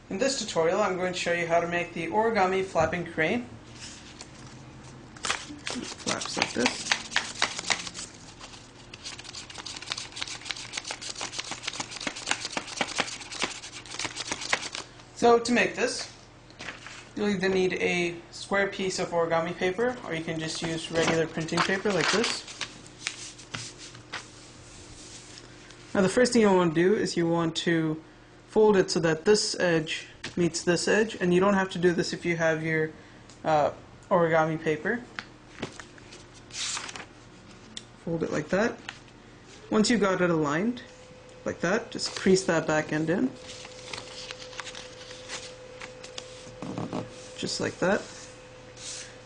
In this tutorial, I'm going to show you how to make the origami flapping crane. It flaps like this. So to make this, you'll either need a square piece of origami paper, or you can just use regular printing paper like this. Now the first thing you want to do is you want to fold it so that this edge meets this edge, and you don't have to do this if you have your origami paper. Fold it like that. Once you've got it aligned like that, just crease that back end in. Just like that.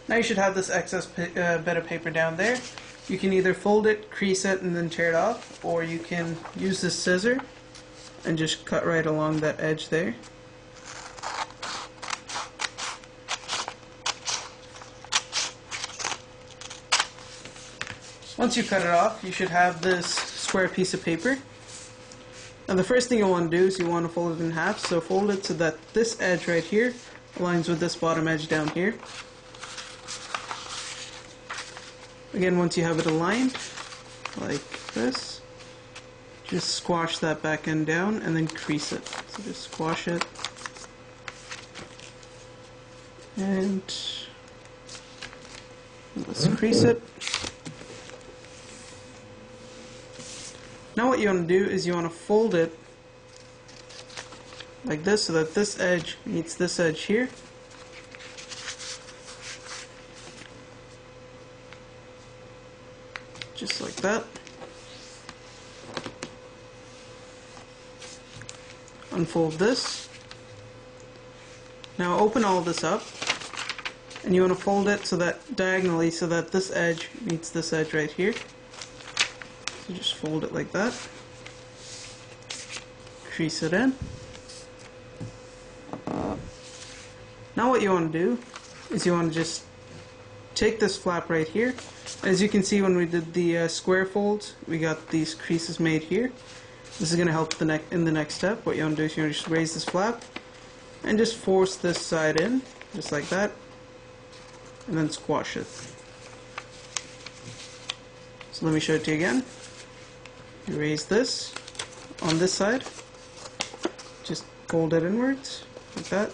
Now you should have this excess bit of paper down there. You can either fold it, crease it, and then tear it off, or you can use this scissor and just cut right along that edge there. Once you cut it off, you should have this square piece of paper. Now the first thing you want to do is you want to fold it in half, so fold it so that this edge right here aligns with this bottom edge down here. Again, once you have it aligned, like this, just squash that back end down and then crease it. So just squash it. And let's crease it. Now what you want to do is you want to fold it like this so that this edge meets this edge here. Just like that. Unfold this. Now open all this up, and you want to fold it so that diagonally so that this edge meets this edge right here. So just fold it like that. Crease it in. Now what you want to do is you want to just take this flap right here. As you can see, when we did the square folds, we got these creases made here. This is going to help in the next step. What you want to do is you want to just raise this flap and just force this side in, just like that, and then squash it. So let me show it to you again. You raise this on this side, just fold it inwards, like that,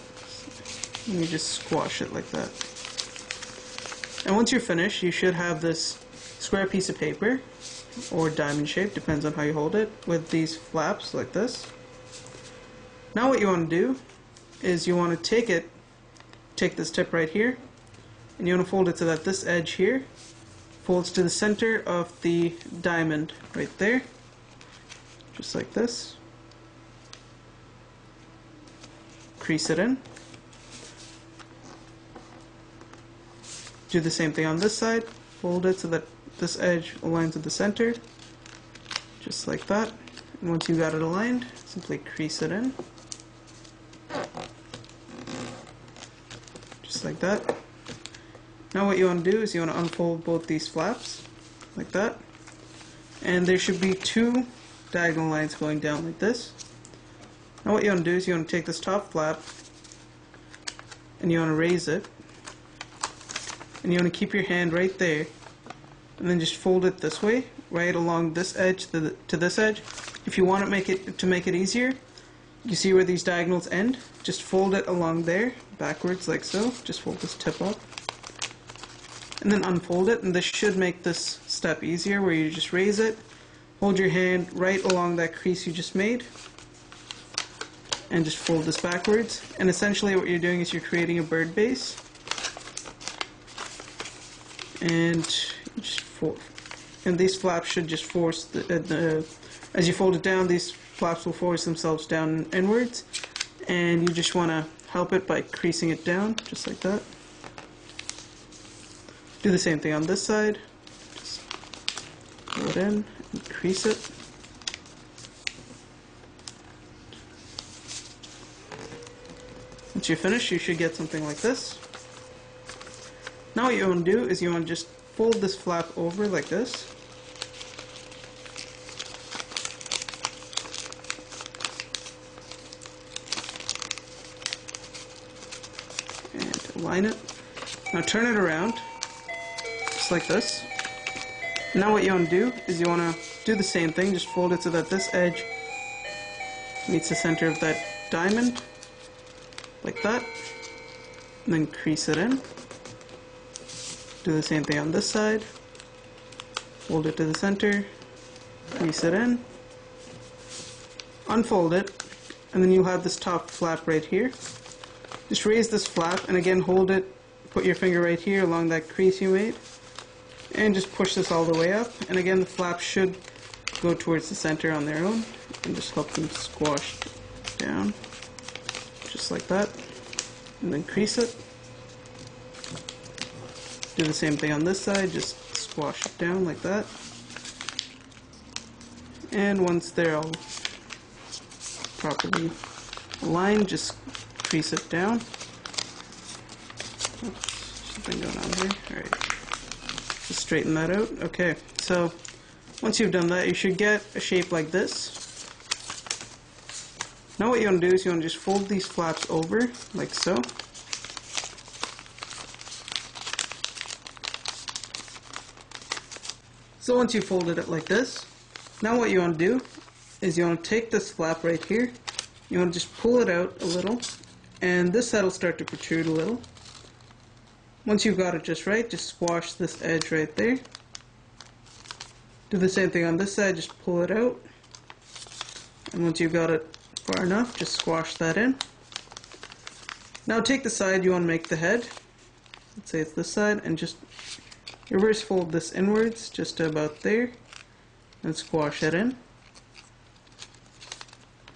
and you just squash it like that. And once you're finished, you should have this square piece of paper, or diamond shape, depends on how you hold it, with these flaps like this. Now what you want to do is you want to take this tip right here, and you want to fold it so that this edge here folds to the center of the diamond right there, just like this. Crease it in. Do the same thing on this side, fold it so that this edge aligns with the center, just like that. And once you've got it aligned, simply crease it in, just like that. Now what you want to do is you want to unfold both these flaps, like that, and there should be two diagonal lines going down like this. Now what you want to do is you want to take this top flap and you want to raise it, and you want to keep your hand right there, and then just fold it this way, right along this edge to this edge. If you want to make it easier, you see where these diagonals end? Just fold it along there, backwards like so. Just fold this tip up, and then unfold it, and this should make this step easier, where you just raise it, hold your hand right along that crease you just made, and just fold this backwards. And essentially what you're doing is you're creating a bird base. And these flaps should just force as you fold it down, these flaps will force themselves down inwards, and you just want to help it by creasing it down, just like that. Do the same thing on this side. Just pull it in and crease it. Once you're finished, you should get something like this. Now what you want to do is you want to just fold this flap over like this, align it. Now turn it around, just like this. Now what you want to do is you want to do the same thing, just fold it so that this edge meets the center of that diamond, like that, and then crease it in. Do the same thing on this side, fold it to the center, crease it in, unfold it, and then you'll have this top flap right here. Just raise this flap and again hold it, put your finger right here along that crease you made, and just push this all the way up, and again the flaps should go towards the center on their own, and just help them squash down, just like that, and then crease it. Do the same thing on this side, just squash it down like that, and once they're all properly aligned, just crease it down. Oops, something going on here. Alright, just straighten that out. Okay, so once you've done that, you should get a shape like this. Now what you want to do is you want to just fold these flaps over, like so. So once you've folded it like this, now what you want to do is you want to take this flap right here, you want to just pull it out a little, and this side will start to protrude a little. Once you've got it just right, just squash this edge right there. Do the same thing on this side, just pull it out, and once you've got it far enough, just squash that in. Now take the side you want to make the head, let's say it's this side, and just reverse fold this inwards just to about there, and squash it in,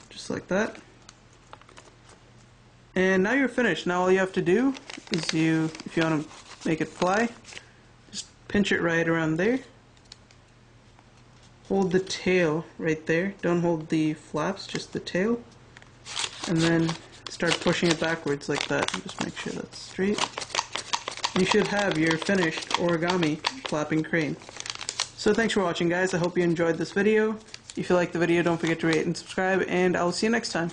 just like that. And now you're finished. Now all you have to do is if you want to make it fly, just pinch it right around there. Hold the tail right there. Don't hold the flaps, just the tail. And then start pushing it backwards like that. Just make sure that's straight. You should have your finished origami flapping crane. So thanks for watching, guys. I hope you enjoyed this video. If you liked the video, don't forget to rate and subscribe, and I'll see you next time.